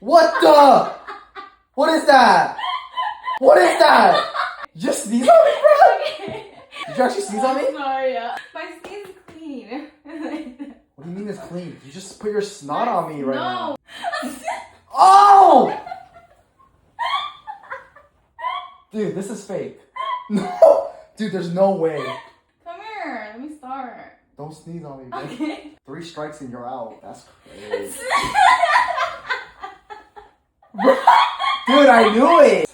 What the? What is that? What is that? You just sneeze on me, bro? Okay. Did you actually sneeze on me? Sorry. My skin's clean. What do you mean it's clean? You just put your snot on me right now. No. Oh! Dude, this is fake. No! Dude, there's no way. Come here. Let me start. Don't sneeze on me, man. Okay. 3 strikes and you're out. That's crazy. Dude, I knew it!